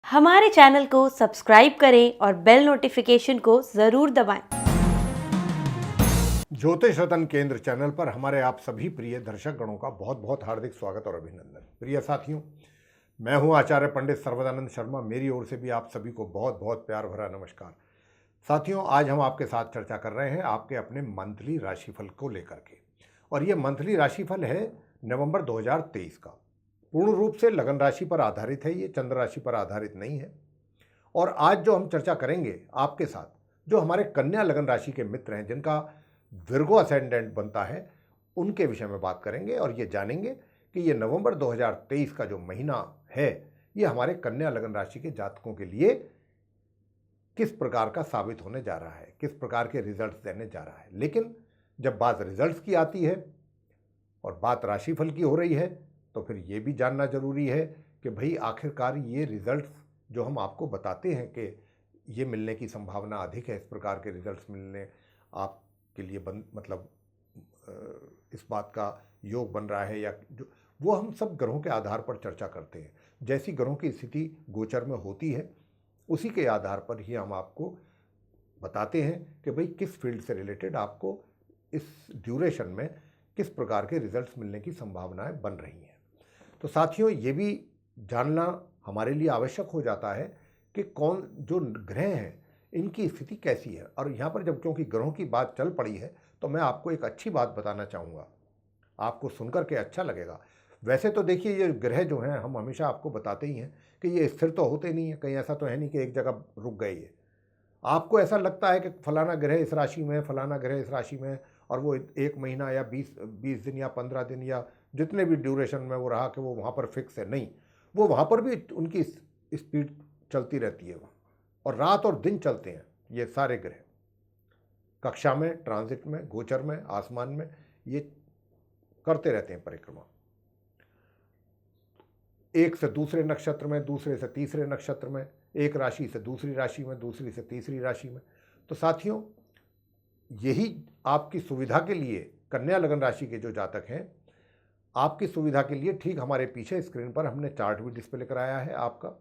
हमारे चैनल को सब्सक्राइब करें और बेल नोटिफिकेशन को ज़रूर दबाएं। ज्योतिष रतन केंद्र चैनल पर हमारे आप सभी प्रिय दर्शक गणों का बहुत बहुत हार्दिक स्वागत और अभिनंदन। प्रिय साथियों, मैं हूं आचार्य पंडित सर्वदानंद शर्मा। मेरी ओर से भी आप सभी को बहुत बहुत प्यार भरा नमस्कार। साथियों, आज हम आपके साथ चर्चा कर रहे हैं आपके अपने मंथली राशिफल को लेकर के। और ये मंथली राशिफल है नवंबर 2023 का। पूर्ण रूप से लगन राशि पर आधारित है, ये चंद्र राशि पर आधारित नहीं है। और आज जो हम चर्चा करेंगे आपके साथ, जो हमारे कन्या लगन राशि के मित्र हैं जिनका विर्गो असेंडेंट बनता है, उनके विषय में बात करेंगे और ये जानेंगे कि ये नवंबर 2023 का जो महीना है, ये हमारे कन्या लगन राशि के जातकों के लिए किस प्रकार का साबित होने जा रहा है, किस प्रकार के रिजल्ट्स देने जा रहा है। लेकिन जब बात रिजल्ट्स की आती है और बात राशिफल की हो रही है, तो फिर ये भी जानना जरूरी है कि भाई आखिरकार ये रिजल्ट्स जो हम आपको बताते हैं कि ये मिलने की संभावना अधिक है, इस प्रकार के रिजल्ट्स मिलने आपके लिए इस बात का योग बन रहा है या जो, वो हम सब ग्रहों के आधार पर चर्चा करते हैं। जैसी ग्रहों की स्थिति गोचर में होती है, उसी के आधार पर ही हम आपको बताते हैं कि भाई किस फील्ड से रिलेटेड आपको इस ड्यूरेशन में किस प्रकार के रिजल्ट्स मिलने की संभावनाएं बन रही हैं। तो साथियों, ये भी जानना हमारे लिए आवश्यक हो जाता है कि कौन जो ग्रह हैं इनकी स्थिति कैसी है। और यहाँ पर जब क्योंकि ग्रहों की बात चल पड़ी है, तो मैं आपको एक अच्छी बात बताना चाहूँगा, आपको सुनकर के अच्छा लगेगा। वैसे तो देखिए, ये ग्रह जो हैं हम हमेशा आपको बताते ही हैं कि ये स्थिर तो होते नहीं हैं, कहीं ऐसा तो है नहीं कि एक जगह रुक गए। ये आपको ऐसा लगता है कि फलाना ग्रह इस राशि में है, फलाना ग्रह इस राशि में है, और वो 1 महीना या 20 दिन या 15 दिन या जितने भी ड्यूरेशन में वो रहा कि वो वहाँ पर फिक्स है। नहीं, वो वहाँ पर भी उनकी स्पीड चलती रहती है, और रात और दिन चलते हैं। ये सारे ग्रह कक्षा में, ट्रांजिट में, गोचर में, आसमान में ये करते रहते हैं परिक्रमा। एक से दूसरे नक्षत्र में, दूसरे से तीसरे नक्षत्र में, एक राशि से दूसरी राशि में, दूसरी से तीसरी राशि में। तो साथियों, यही आपकी सुविधा के लिए कन्या लगन राशि के जो जातक हैं, आपकी सुविधा के लिए ठीक हमारे पीछे स्क्रीन पर हमने चार्ट भी डिस्प्ले कराया है आपका,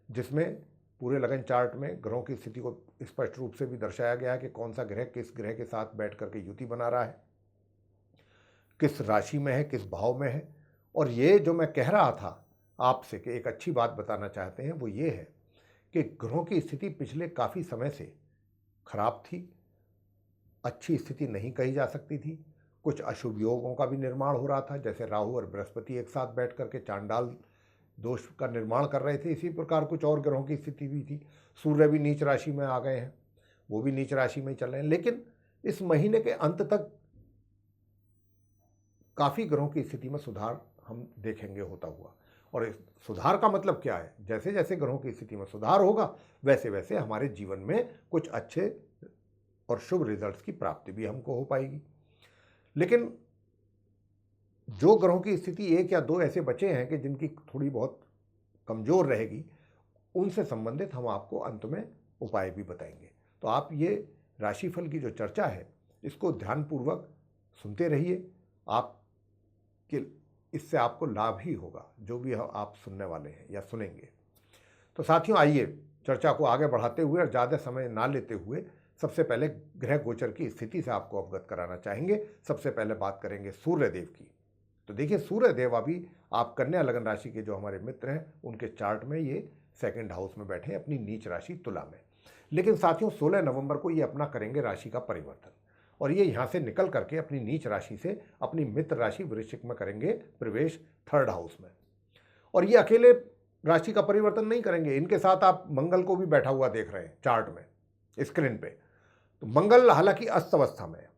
जिसमें पूरे लगन चार्ट में ग्रहों की स्थिति को स्पष्ट रूप से भी दर्शाया गया है कि कौन सा ग्रह किस ग्रह के साथ बैठ करके युति बना रहा है, किस राशि में है, किस भाव में है। और ये जो मैं कह रहा था आपसे कि एक अच्छी बात बताना चाहते हैं, वो ये है कि ग्रहों की स्थिति पिछले काफ़ी समय से खराब थी, अच्छी स्थिति नहीं कही जा सकती थी। कुछ अशुभ योगों का भी निर्माण हो रहा था, जैसे राहु और बृहस्पति एक साथ बैठ करके चांडाल दोष का निर्माण कर रहे थे। इसी प्रकार कुछ और ग्रहों की स्थिति भी थी। सूर्य भी नीच राशि में आ गए हैं, वो भी नीच राशि में ही चल रहे हैं। लेकिन इस महीने के अंत तक काफ़ी ग्रहों की स्थिति में सुधार हम देखेंगे होता हुआ। और इस सुधार का मतलब क्या है? जैसे जैसे ग्रहों की स्थिति में सुधार होगा, वैसे वैसे हमारे जीवन में कुछ अच्छे और शुभ रिजल्ट्स की प्राप्ति भी हमको हो पाएगी। लेकिन जो ग्रहों की स्थिति 1 या 2 ऐसे बचे हैं कि जिनकी थोड़ी बहुत कमज़ोर रहेगी, उनसे संबंधित हम आपको अंत में उपाय भी बताएंगे। तो आप ये राशिफल की जो चर्चा है, इसको ध्यानपूर्वक सुनते रहिए। इससे आपको लाभ ही होगा, जो भी आप सुनने वाले हैं या सुनेंगे। तो साथियों, आइए चर्चा को आगे बढ़ाते हुए और ज़्यादा समय ना लेते हुए सबसे पहले ग्रह गोचर की स्थिति से आपको अवगत कराना चाहेंगे। सबसे पहले बात करेंगे सूर्यदेव की। तो देखिए, सूर्यदेव अभी आप कन्या लगन राशि के जो हमारे मित्र हैं, उनके चार्ट में ये 2nd हाउस में बैठे हैं, अपनी नीच राशि तुला में। लेकिन साथियों, 16 नवंबर को ये अपना करेंगे राशि का परिवर्तन, और ये यहाँ से निकल करके अपनी नीच राशि से अपनी मित्र राशि वृश्चिक में करेंगे प्रवेश 3rd हाउस में। और ये अकेले राशि का परिवर्तन नहीं करेंगे, इनके साथ आप मंगल को भी बैठा हुआ देख रहे हैं चार्ट में, स्क्रीन पे। तो मंगल हालांकि अस्त अवस्था में है।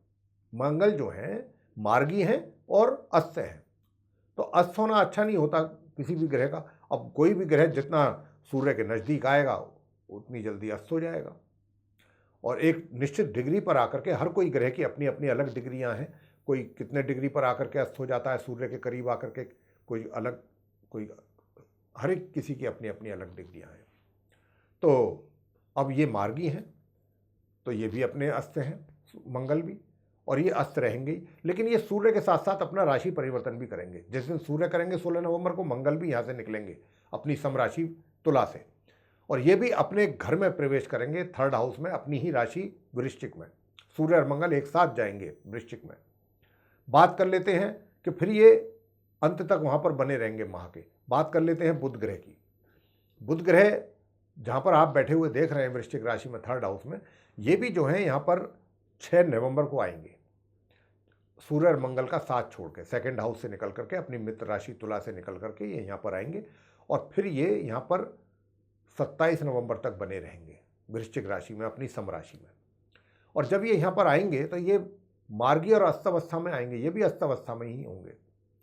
मंगल जो है मार्गी हैं और अस्त हैं। तो अस्त होना अच्छा नहीं होता किसी भी ग्रह का। अब कोई भी ग्रह जितना सूर्य के नज़दीक आएगा, उतनी जल्दी अस्त हो जाएगा। और एक निश्चित डिग्री पर आकर के, हर कोई ग्रह की अपनी अपनी अलग डिग्रियां हैं। कोई कितने डिग्री पर आकर के अस्त हो जाता है, सूर्य के करीब आकर के कोई अलग, कोई, हर एक किसी की अपनी अपनी अलग डिग्रियां हैं। तो अब ये मार्गी हैं, तो ये भी अपने अस्त हैं, मंगल भी, और ये अस्त रहेंगे ही। लेकिन ये सूर्य के साथ साथ अपना राशि परिवर्तन भी करेंगे। जिस दिन सूर्य करेंगे 16 नवंबर को, मंगल भी यहाँ से निकलेंगे अपनी समराशि तुला से। और ये भी अपने घर में प्रवेश करेंगे, थर्ड हाउस में, अपनी ही राशि वृश्चिक में। सूर्य और मंगल एक साथ जाएंगे वृश्चिक में। बात कर लेते हैं कि फिर ये अंत तक वहाँ पर बने रहेंगे माह के। बात कर लेते हैं बुध ग्रह की। बुध ग्रह जहाँ पर आप बैठे हुए देख रहे हैं वृश्चिक राशि में थर्ड हाउस में, ये भी जो है यहाँ पर 6 नवंबर को आएंगे, सूर्य और मंगल का साथ छोड़ के, सेकेंड हाउस से निकल करके, अपनी मित्र राशि तुला से निकल करके ये यहाँ पर आएंगे और फिर ये यहाँ पर 27 नवंबर तक बने रहेंगे वृश्चिक राशि में, अपनी सम राशि में। और जब ये यहाँ पर आएंगे तो ये मार्गी और अस्तवस्था में आएंगे, ये भी अस्तवस्था में ही होंगे,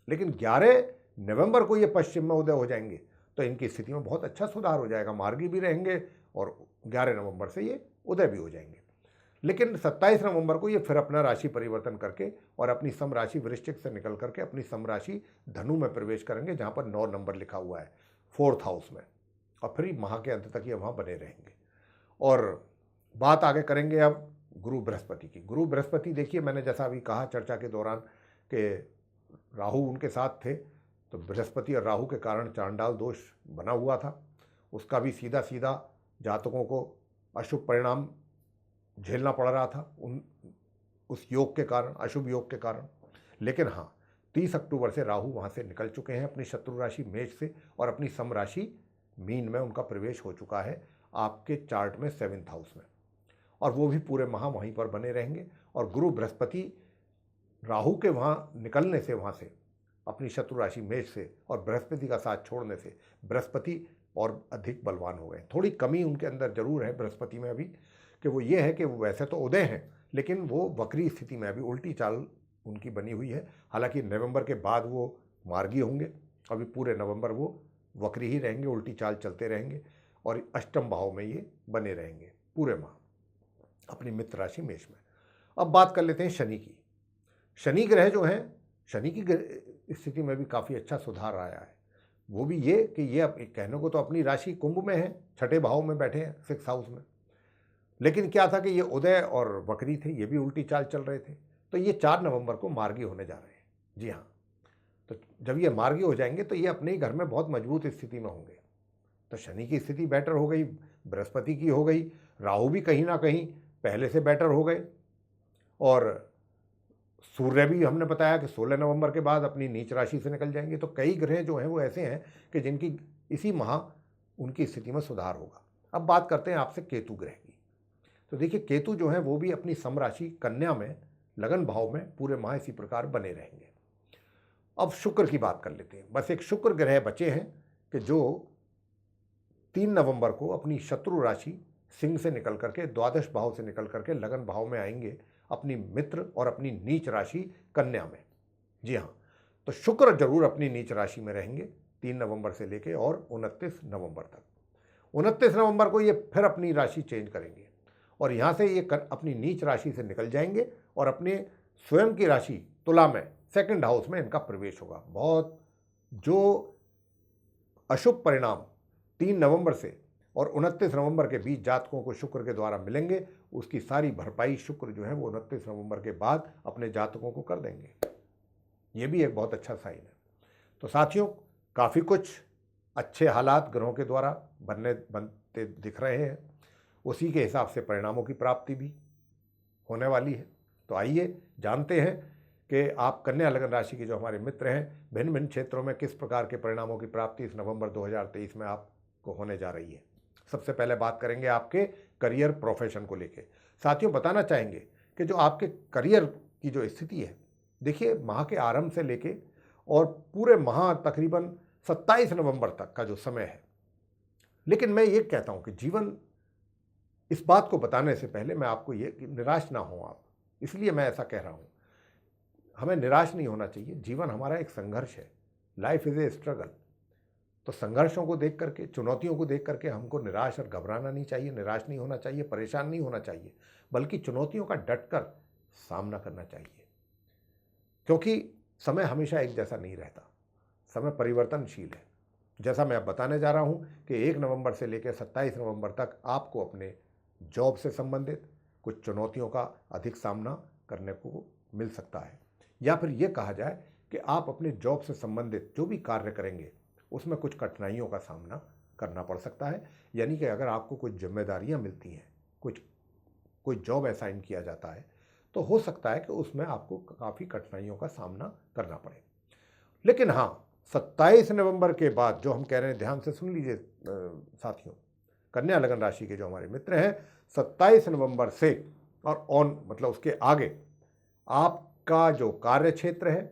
लेकिन 11 नवंबर को ये पश्चिम में उदय हो जाएंगे तो इनकी स्थिति में बहुत अच्छा सुधार हो जाएगा। मार्गी भी रहेंगे और 11 नवंबर से ये उदय भी हो जाएंगे। लेकिन 27 नवंबर को ये फिर अपना राशि परिवर्तन करके और अपनी सम राशि वृश्चिक से निकल करके अपनी सम राशि धनु में प्रवेश करेंगे, जहाँ पर 9 नंबर लिखा हुआ है, फोर्थ हाउस में, और फिर माह के अंत तक ये वहाँ बने रहेंगे। और बात आगे करेंगे अब गुरु बृहस्पति की। गुरु बृहस्पति देखिए, मैंने जैसा अभी कहा चर्चा के दौरान कि राहु उनके साथ थे, तो बृहस्पति और राहु के कारण चांडाल दोष बना हुआ था, उसका भी सीधा सीधा जातकों को अशुभ परिणाम झेलना पड़ रहा था उस योग के कारण, अशुभ योग के कारण। लेकिन हाँ, 30 अक्टूबर से राहु वहाँ से निकल चुके हैं अपनी शत्रु राशि मेष से और अपनी सम राशि मीन में उनका प्रवेश हो चुका है आपके चार्ट में 7th हाउस में, और वो भी पूरे माह वहीं पर बने रहेंगे। और गुरु बृहस्पति राहु के वहाँ निकलने से, वहाँ से अपनी शत्रु राशि मेष से और बृहस्पति का साथ छोड़ने से बृहस्पति और अधिक बलवान हो गए। थोड़ी कमी उनके अंदर जरूर है बृहस्पति में अभी, कि वो ये है कि वो वैसे तो उदय हैं लेकिन वो वक्री स्थिति में, अभी उल्टी चाल उनकी बनी हुई है। हालांकि नवंबर के बाद वो मार्गी होंगे, अभी पूरे नवंबर वो वक्री ही रहेंगे, उल्टी चाल चलते रहेंगे और अष्टम भाव में ये बने रहेंगे पूरे माह अपनी मित्र राशि मेष में। अब बात कर लेते हैं शनि की। शनि ग्रह जो हैं, शनि की स्थिति में भी काफ़ी अच्छा सुधार आया है। वो भी ये कि ये कहने को तो अपनी राशि कुंभ में है, छठे भाव में बैठे हैं 6th हाउस में, लेकिन क्या था कि ये उदय और वक्री थे, ये भी उल्टी चाल चल रहे थे, तो ये 4 नवंबर को मार्गी होने जा रहे हैं। जी हाँ, तो जब ये मार्गी हो जाएंगे तो ये अपने ही घर में बहुत मजबूत स्थिति में होंगे। तो शनि की स्थिति बेटर हो गई, बृहस्पति की हो गई, राहु भी कहीं ना कहीं पहले से बेटर हो गए, और सूर्य भी हमने बताया कि 16 नवंबर के बाद अपनी नीच राशि से निकल जाएंगे। तो कई ग्रह जो हैं वो ऐसे हैं कि जिनकी इसी माह उनकी स्थिति में सुधार होगा। अब बात करते हैं आपसे केतु ग्रह की। तो देखिए, केतु जो है वो भी अपनी सम राशि कन्या में, लगन भाव में पूरे माह इसी प्रकार बने रहेंगे। अब शुक्र की बात कर लेते हैं। बस एक शुक्र ग्रह बचे हैं कि जो 3 नवंबर को अपनी शत्रु राशि सिंह से निकल करके, द्वादश भाव से निकल करके लगन भाव में आएंगे, अपनी मित्र और अपनी नीच राशि कन्या में। जी हाँ, तो शुक्र जरूर अपनी नीच राशि में रहेंगे 3 नवंबर से लेके और 29 नवंबर तक। 29 नवंबर को ये फिर अपनी राशि चेंज करेंगे और यहाँ से ये अपनी नीच राशि से निकल जाएंगे और अपने स्वयं की राशि तुला में, सेकंड हाउस में इनका प्रवेश होगा। बहुत जो अशुभ परिणाम 3 नवंबर से और 29 नवंबर के बीच जातकों को शुक्र के द्वारा मिलेंगे, उसकी सारी भरपाई शुक्र जो है वो 29 नवंबर के बाद अपने जातकों को कर देंगे। ये भी एक बहुत अच्छा साइन है। तो साथियों, काफ़ी कुछ अच्छे हालात ग्रहों के द्वारा बनते दिख रहे हैं, उसी के हिसाब से परिणामों की प्राप्ति भी होने वाली है। तो आइए जानते हैं कि आप कन्या लगन राशि के जो हमारे मित्र हैं, भिन्न भिन्न क्षेत्रों में किस प्रकार के परिणामों की प्राप्ति इस नवंबर 2023 में आपको होने जा रही है। सबसे पहले बात करेंगे आपके करियर प्रोफेशन को लेके। साथियों, बताना चाहेंगे कि जो आपके करियर की जो स्थिति है, देखिए माह के आरंभ से लेके और पूरे माह तकरीबन 27 नवंबर तक का जो समय है, लेकिन मैं ये कहता हूँ कि जीवन, इस बात को बताने से पहले मैं आपको ये कि निराश ना हो आप, इसलिए मैं ऐसा कह रहा हूँ। हमें निराश नहीं होना चाहिए। जीवन हमारा एक संघर्ष है, लाइफ इज़ ए स्ट्रगल। तो संघर्षों को देख करके, चुनौतियों को देख करके हमको निराश और घबराना नहीं चाहिए, निराश नहीं होना चाहिए, परेशान नहीं होना चाहिए, बल्कि चुनौतियों का डटकर सामना करना चाहिए। क्योंकि समय हमेशा एक जैसा नहीं रहता, समय परिवर्तनशील है। जैसा मैं अब बताने जा रहा हूँ कि 1 नवंबर से लेकर 27 नवंबर तक आपको अपने जॉब से संबंधित कुछ चुनौतियों का अधिक सामना करने को मिल सकता है, या फिर ये कहा जाए कि आप अपने जॉब से संबंधित जो भी कार्य करेंगे उसमें कुछ कठिनाइयों का सामना करना पड़ सकता है। यानी कि अगर आपको कुछ जिम्मेदारियां मिलती हैं, कोई जॉब असाइन किया जाता है, तो हो सकता है कि उसमें आपको काफ़ी कठिनाइयों का सामना करना पड़े। लेकिन हाँ, 27 नवंबर के बाद जो हम कह रहे हैं, ध्यान से सुन लीजिए साथियों, कन्या लगन राशि के जो हमारे मित्र हैं, 27 नवंबर से और ऑन मतलब उसके आगे आपका जो कार्य क्षेत्र है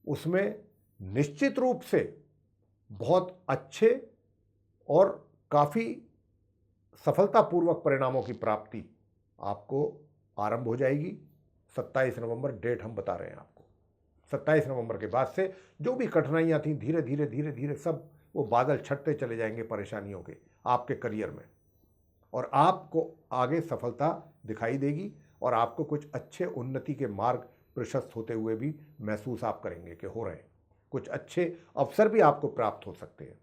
उसमें निश्चित रूप से बहुत अच्छे और काफ़ी सफलतापूर्वक परिणामों की प्राप्ति आपको आरंभ हो जाएगी। 27 नवंबर डेट हम बता रहे हैं आपको। 27 नवंबर के बाद से जो भी कठिनाइयां थी धीरे धीरे सब वो बादल छटते चले जाएंगे परेशानियों के आपके करियर में, और आपको आगे सफलता दिखाई देगी और आपको कुछ अच्छे उन्नति के मार्ग प्रशस्त होते हुए भी महसूस आप करेंगे कि हो रहे हैं। कुछ अच्छे अवसर भी आपको प्राप्त हो सकते हैं,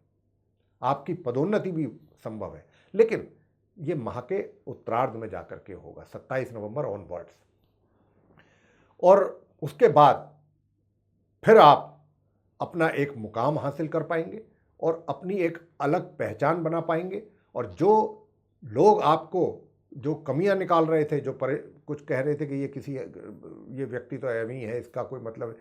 आपकी पदोन्नति भी संभव है, लेकिन ये माह के उत्तरार्ध में जाकर के होगा, 27 नवंबर ऑनवर्ड्स। और उसके बाद फिर आप अपना एक मुकाम हासिल कर पाएंगे और अपनी एक अलग पहचान बना पाएंगे। और जो लोग आपको जो कमियां निकाल रहे थे, जो कुछ कह रहे थे कि ये व्यक्ति तो ऐਵੇਂ ही है, इसका कोई मतलब,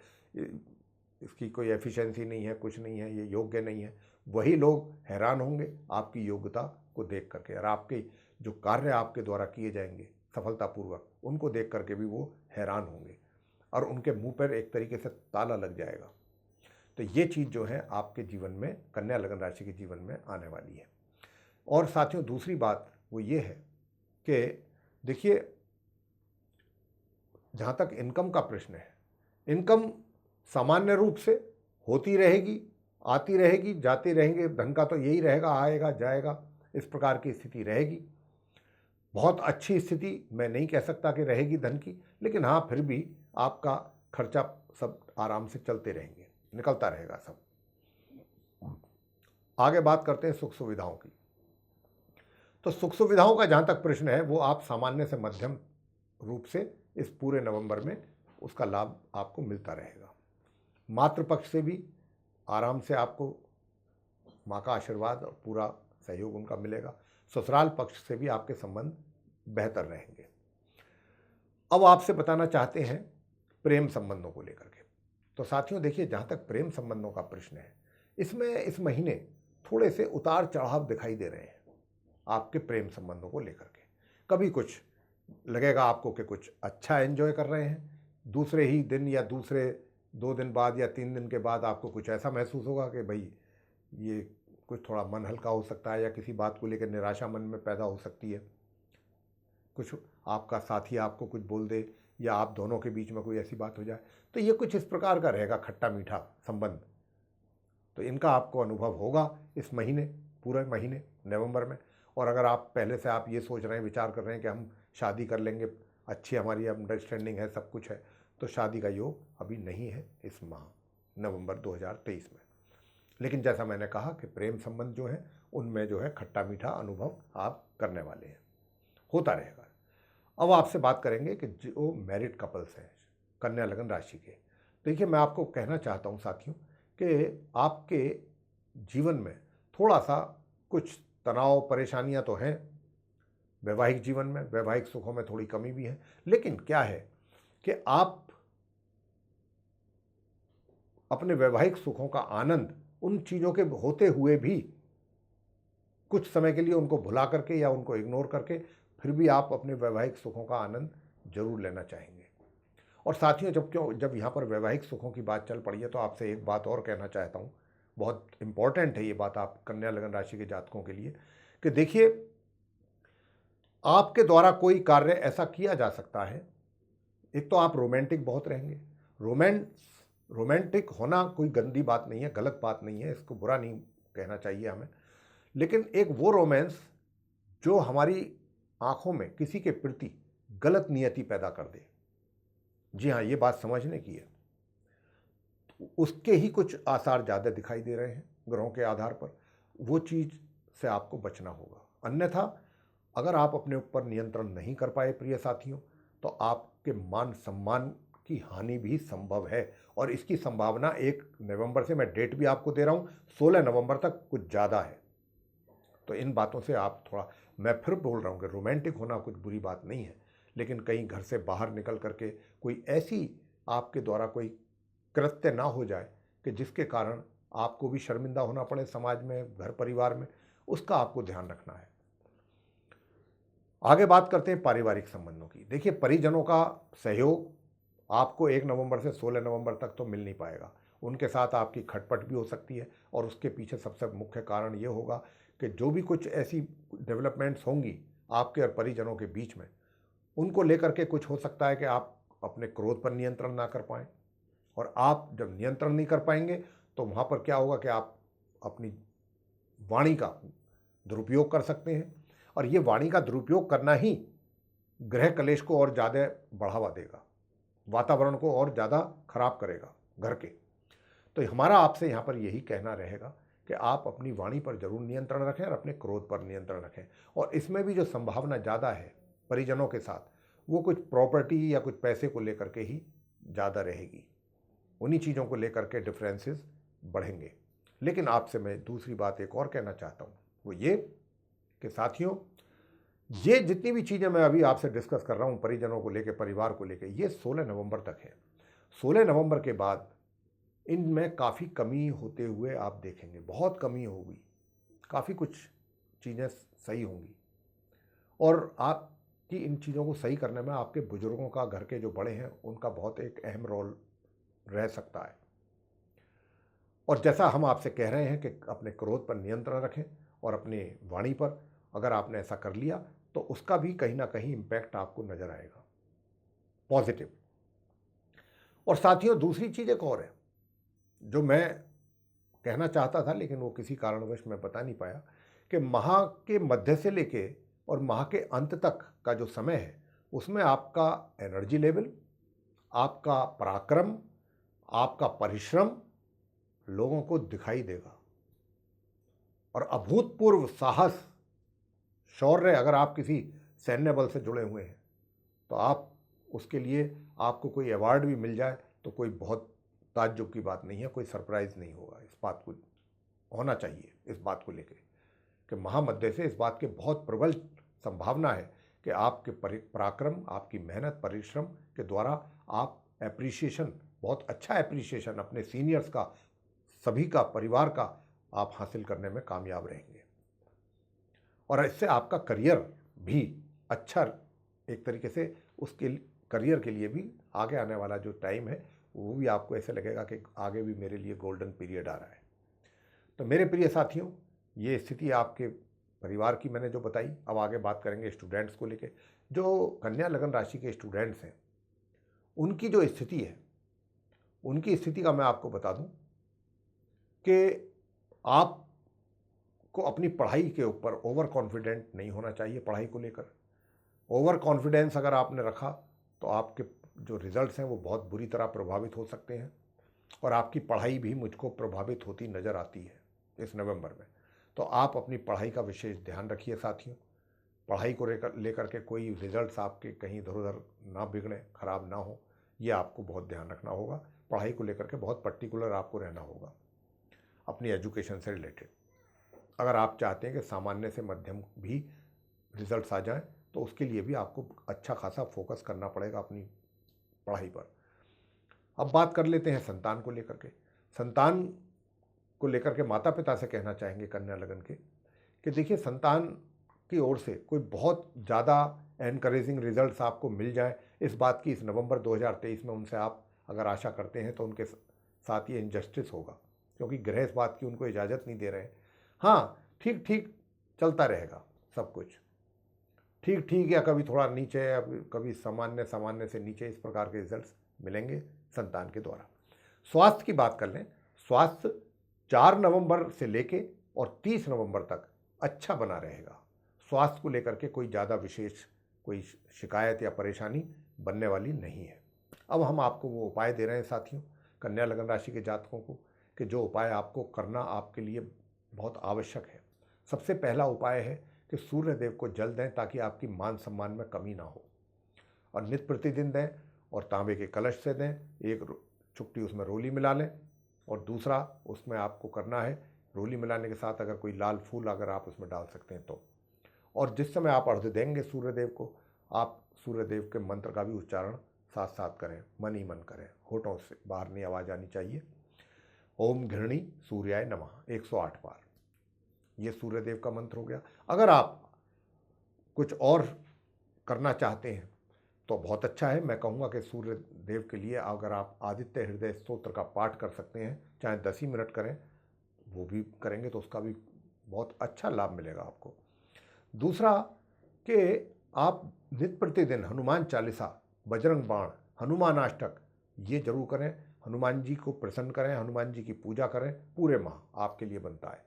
इसकी कोई एफिशिएंसी नहीं है, कुछ नहीं है, ये योग्य नहीं है, वही लोग हैरान होंगे आपकी योग्यता को देख करके, और आपके जो कार्य आपके द्वारा किए जाएंगे सफलतापूर्वक उनको देख करके भी वो हैरान होंगे और उनके मुंह पर एक तरीके से ताला लग जाएगा। तो ये चीज़ जो है आपके जीवन में, कन्या लगन राशि के जीवन में आने वाली है। और साथियों, दूसरी बात वो ये है कि देखिए, जहाँ तक इनकम का प्रश्न है, इनकम सामान्य रूप से होती रहेगी, आती रहेगी, जाती रहेंगे, धन का तो यही रहेगा, आएगा जाएगा, इस प्रकार की स्थिति रहेगी। बहुत अच्छी स्थिति मैं नहीं कह सकता कि रहेगी धन की, लेकिन हाँ फिर भी आपका खर्चा सब आराम से चलते रहेंगे, निकलता रहेगा सब। आगे बात करते हैं सुख सुविधाओं की। तो सुख सुविधाओं का जहाँ तक प्रश्न है, वो आप सामान्य से मध्यम रूप से इस पूरे नवंबर में उसका लाभ आपको मिलता रहेगा। मातृपक्ष से भी आराम से आपको माँ का आशीर्वाद और पूरा सहयोग उनका मिलेगा। ससुराल पक्ष से भी आपके संबंध बेहतर रहेंगे। अब आपसे बताना चाहते हैं प्रेम संबंधों को लेकर के। तो साथियों देखिए, जहाँ तक प्रेम संबंधों का प्रश्न है, इसमें इस महीने थोड़े से उतार चढ़ाव दिखाई दे रहे हैं आपके प्रेम संबंधों को लेकर के। कभी कुछ लगेगा आपको कि कुछ अच्छा एंजॉय कर रहे हैं, दूसरे ही दिन या दूसरे 2 दिन बाद या 3 दिन के बाद आपको कुछ ऐसा महसूस होगा कि भाई ये कुछ थोड़ा मन हल्का हो सकता है, या किसी बात को लेकर निराशा मन में पैदा हो सकती है। कुछ आपका साथी आपको कुछ बोल दे या आप दोनों के बीच में कोई ऐसी बात हो जाए, तो ये कुछ इस प्रकार का रहेगा खट्टा मीठा संबंध। तो इनका आपको अनुभव होगा इस महीने, पूरे महीने नवंबर में। और अगर आप पहले से आप ये सोच रहे हैं, विचार कर रहे हैं कि हम शादी कर लेंगे, अच्छी हमारी अंडरस्टैंडिंग है, सब कुछ है, तो शादी का योग अभी नहीं है इस माह नवंबर 2023 में। लेकिन जैसा मैंने कहा कि प्रेम संबंध जो है उनमें जो है खट्टा मीठा अनुभव आप करने वाले हैं, होता रहेगा। अब आपसे बात करेंगे कि जो मैरिड कपल्स हैं कन्या लगन राशि के। देखिए, मैं आपको कहना चाहता हूं साथियों कि आपके जीवन में थोड़ा सा कुछ तनाव परेशानियां तो हैं, वैवाहिक जीवन में, वैवाहिक सुखों में थोड़ी कमी भी है। लेकिन क्या है कि आप अपने वैवाहिक सुखों का आनंद उन चीज़ों के होते हुए भी कुछ समय के लिए उनको भुला करके या उनको इग्नोर करके फिर भी आप अपने वैवाहिक सुखों का आनंद जरूर लेना चाहेंगे। और साथियों, जब यहाँ पर वैवाहिक सुखों की बात चल पड़ी है, तो आपसे एक बात और कहना चाहता हूँ, बहुत इंपॉर्टेंट है ये बात आप कन्या लगन राशि के जातकों के लिए, कि देखिए, आपके द्वारा कोई कार्य ऐसा किया जा सकता है। एक तो आप रोमांटिक बहुत रहेंगे। रोमांटिक होना कोई गंदी बात नहीं है, गलत बात नहीं है, इसको बुरा नहीं कहना चाहिए हमें। लेकिन एक वो रोमांस जो हमारी आंखों में किसी के प्रति गलत नियति पैदा कर दे, जी हाँ, ये बात समझने की है, उसके ही कुछ आसार ज़्यादा दिखाई दे रहे हैं ग्रहों के आधार पर। वो चीज़ से आपको बचना होगा। अन्यथा अगर आप अपने ऊपर नियंत्रण नहीं कर पाए प्रिय साथियों, तो आपके मान सम्मान की हानि भी संभव है। और इसकी संभावना 1 नवंबर से, मैं डेट भी आपको दे रहा हूँ, 16 नवंबर तक कुछ ज़्यादा है। तो इन बातों से आप थोड़ा, मैं फिर बोल रहा हूँ कि रोमांटिक होना कुछ बुरी बात नहीं है, लेकिन कहीं घर से बाहर निकल करके कोई ऐसी आपके द्वारा कोई कृत्य ना हो जाए कि जिसके कारण आपको भी शर्मिंदा होना पड़े समाज में, घर परिवार में, उसका आपको ध्यान रखना है। आगे बात करते हैं पारिवारिक संबंधों की। देखिए, परिजनों का सहयोग आपको 1 नवंबर से 16 नवंबर तक तो मिल नहीं पाएगा। उनके साथ आपकी खटपट भी हो सकती है, और उसके पीछे सबसे मुख्य कारण ये होगा कि जो भी कुछ ऐसी डेवलपमेंट्स होंगी आपके और परिजनों के बीच में, उनको लेकर के कुछ हो सकता है कि आप अपने क्रोध पर नियंत्रण ना कर पाएँ, और आप जब नियंत्रण नहीं कर पाएंगे तो वहाँ पर क्या होगा कि आप अपनी वाणी का दुरुपयोग कर सकते हैं, और ये वाणी का दुरुपयोग करना ही गृह कलेश को और ज़्यादा बढ़ावा देगा, वातावरण को और ज़्यादा खराब करेगा घर के। तो हमारा आपसे यहाँ पर यही कहना रहेगा कि आप अपनी वाणी पर जरूर नियंत्रण रखें और अपने क्रोध पर नियंत्रण रखें। और इसमें भी जो संभावना ज़्यादा है परिजनों के साथ, वो कुछ प्रॉपर्टी या कुछ पैसे को लेकर के ही ज़्यादा रहेगी। उन्हीं चीज़ों को लेकर के डिफरेंसेस बढ़ेंगे। लेकिन आपसे मैं दूसरी बात एक और कहना चाहता हूँ, वो ये कि साथियों, ये जितनी भी चीज़ें मैं अभी आपसे डिस्कस कर रहा हूँ परिजनों को लेकर, परिवार को लेकर, ये 16 नवंबर तक है। 16 नवंबर के बाद इनमें काफ़ी कमी होते हुए आप देखेंगे, बहुत कमी होगी, काफ़ी कुछ चीज़ें सही होंगी, और आपकी इन चीज़ों को सही करने में आपके बुजुर्गों का, घर के जो बड़े हैं, उनका बहुत एक अहम रोल रह सकता है। और जैसा हम आपसे कह रहे हैं कि अपने क्रोध पर नियंत्रण रखें और अपने वाणी पर, अगर आपने ऐसा कर लिया तो उसका भी कहीं ना कहीं इम्पैक्ट आपको नज़र आएगा, पॉजिटिव। और साथियों, दूसरी चीज़ एक और है जो मैं कहना चाहता था, लेकिन वो किसी कारणवश मैं बता नहीं पाया, कि माह के मध्य से लेके और माह के अंत तक का जो समय है, उसमें आपका एनर्जी लेवल, आपका पराक्रम, आपका परिश्रम लोगों को दिखाई देगा, और अभूतपूर्व साहस, शौर्य, अगर आप किसी सैन्य बल से जुड़े हुए हैं तो आप उसके लिए आपको कोई अवार्ड भी मिल जाए तो कोई बहुत ताज्जुब की बात नहीं है, कोई सरप्राइज नहीं होगा। इस बात को होना चाहिए, इस बात को लेकर कि महामध्य से इस बात के बहुत प्रबल संभावना है कि आपके पराक्रम, आपकी मेहनत, परिश्रम के द्वारा आप एप्रिसिएशन, बहुत अच्छा एप्रिसिएशन अपने सीनियर्स का, सभी का, परिवार का आप हासिल करने में कामयाब रहेंगे, और इससे आपका करियर भी अच्छा, एक तरीके से उसके करियर के लिए भी आगे आने वाला जो टाइम है वो भी आपको ऐसे लगेगा कि आगे भी मेरे लिए गोल्डन पीरियड आ रहा है। तो मेरे प्रिय साथियों, ये स्थिति आपके परिवार की मैंने जो बताई। अब आगे बात करेंगे स्टूडेंट्स को लेके। जो कन्या लगन राशि के स्टूडेंट्स हैं, उनकी जो स्थिति है, उनकी स्थिति का मैं आपको बता दूं कि आपको अपनी पढ़ाई के ऊपर ओवर कॉन्फिडेंट नहीं होना चाहिए। पढ़ाई को लेकर ओवर कॉन्फिडेंस अगर आपने रखा तो आपके जो रिजल्ट्स हैं वो बहुत बुरी तरह प्रभावित हो सकते हैं, और आपकी पढ़ाई भी मुझको प्रभावित होती नज़र आती है इस नवंबर में। तो आप अपनी पढ़ाई का विशेष ध्यान रखिए साथियों। पढ़ाई को लेकर के कोई रिजल्ट्स आपके कहीं इधर उधर ना बिगड़े, खराब ना हो, ये आपको बहुत ध्यान रखना होगा। पढ़ाई को लेकर के बहुत पर्टिकुलर आपको रहना होगा अपनी एजुकेशन से रिलेटेड। अगर आप चाहते हैं कि सामान्य से मध्यम भी रिजल्ट्स आ जाएं, तो उसके लिए भी आपको अच्छा खासा फोकस करना पड़ेगा अपनी पढ़ाई पर। अब बात कर लेते हैं संतान को लेकर के। संतान को लेकर के माता पिता से कहना चाहेंगे कन्या लगन के कि देखिए, संतान की ओर से कोई बहुत ज़्यादा एनकरेजिंग रिजल्ट्स आपको मिल जाए, इस बात की इस नवंबर 2023 में उनसे आप अगर आशा करते हैं तो उनके साथ ये इनजस्टिस होगा, क्योंकि ग्रह इस बात की उनको इजाज़त नहीं दे रहे हैं। हाँ, ठीक ठीक चलता रहेगा सब कुछ, ठीक ठीक, या कभी थोड़ा नीचे, या कभी सामान्य सामान्य से नीचे, इस प्रकार के रिजल्ट्स मिलेंगे संतान के द्वारा। स्वास्थ्य की बात कर लें, स्वास्थ्य 4 नवंबर से लेके और 30 नवंबर तक अच्छा बना रहेगा। स्वास्थ्य को लेकर के कोई ज़्यादा विशेष कोई शिकायत या परेशानी बनने वाली नहीं है। अब हम आपको वो उपाय दे रहे हैं साथियों, कन्या लगन राशि के जातकों को, कि जो उपाय आपको करना आपके लिए बहुत आवश्यक है। सबसे पहला उपाय है कि सूर्य देव को जल दें ताकि आपकी मान सम्मान में कमी ना हो, और नित्य प्रतिदिन दें, और तांबे के कलश से दें। एक चुटकी उसमें रोली मिला लें, और दूसरा उसमें आपको करना है रोली मिलाने के साथ अगर कोई लाल फूल अगर आप उसमें डाल सकते हैं तो। और जिस समय आप अर्घ्य देंगे सूर्यदेव को, आप सूर्यदेव के मंत्र का भी उच्चारण साथ साथ करें, मन ही मन करें, होठों से बाहर नहीं आवाज़ आनी चाहिए। ओम घृणी सूर्याय नमः 108 बार, ये सूर्यदेव का मंत्र हो गया। अगर आप कुछ और करना चाहते हैं तो बहुत अच्छा है। मैं कहूँगा कि सूर्य देव के लिए अगर आप आदित्य हृदय स्तोत्र का पाठ कर सकते हैं, चाहे 10 ही मिनट करें, वो भी करेंगे तो उसका भी बहुत अच्छा लाभ मिलेगा आपको। दूसरा कि आप नित्य प्रतिदिन हनुमान चालीसा, बजरंग बाण, हनुमान अष्टक ये जरूर करें। हनुमान जी को प्रसन्न करें, हनुमान जी की पूजा करें, पूरे माह आपके लिए बनता है।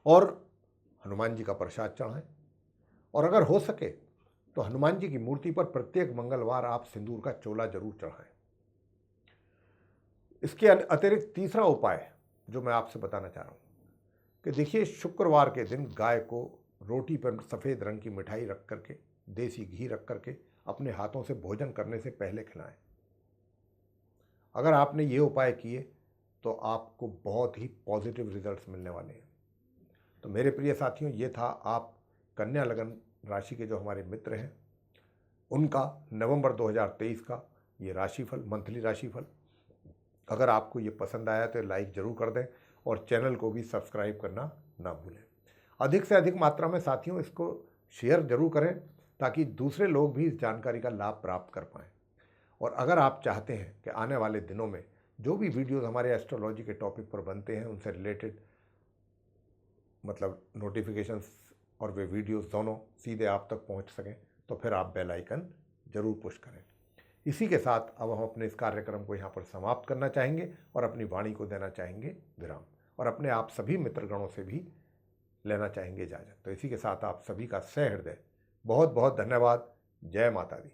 और हनुमान जी का प्रसाद चढ़ाएं। और अगर हो सके तो हनुमान जी की मूर्ति पर प्रत्येक मंगलवार आप सिंदूर का चोला जरूर चढ़ाएं। इसके अतिरिक्त तीसरा उपाय जो मैं आपसे बताना चाह रहा हूँ कि देखिए, शुक्रवार के दिन गाय को रोटी पर सफ़ेद रंग की मिठाई रख करके, देसी घी रख करके अपने हाथों से भोजन करने से पहले खिलाएं। अगर आपने ये उपाय किए तो आपको बहुत ही पॉजिटिव रिजल्ट्स मिलने वाले हैं। तो मेरे प्रिय साथियों, ये था आप कन्या लगन राशि के जो हमारे मित्र हैं उनका नवंबर 2023 का ये राशिफल, मंथली राशिफल। अगर आपको ये पसंद आया तो लाइक ज़रूर कर दें और चैनल को भी सब्सक्राइब करना ना भूलें। अधिक से अधिक मात्रा में साथियों इसको शेयर जरूर करें ताकि दूसरे लोग भी इस जानकारी का लाभ प्राप्त कर पाएँ। और अगर आप चाहते हैं कि आने वाले दिनों में जो भी वीडियोस हमारे एस्ट्रोलॉजी के टॉपिक पर बनते हैं उनसे रिलेटेड मतलब नोटिफिकेशंस और वे वीडियोस दोनों सीधे आप तक पहुंच सकें, तो फिर आप बेल आइकन जरूर पुश करें। इसी के साथ अब हम अपने इस कार्यक्रम को यहाँ पर समाप्त करना चाहेंगे और अपनी वाणी को देना चाहेंगे विराम, और अपने आप सभी मित्रगणों से भी लेना चाहेंगे इजाज़त। तो इसी के साथ आप सभी का सहृदय बहुत बहुत धन्यवाद। जय माता दी।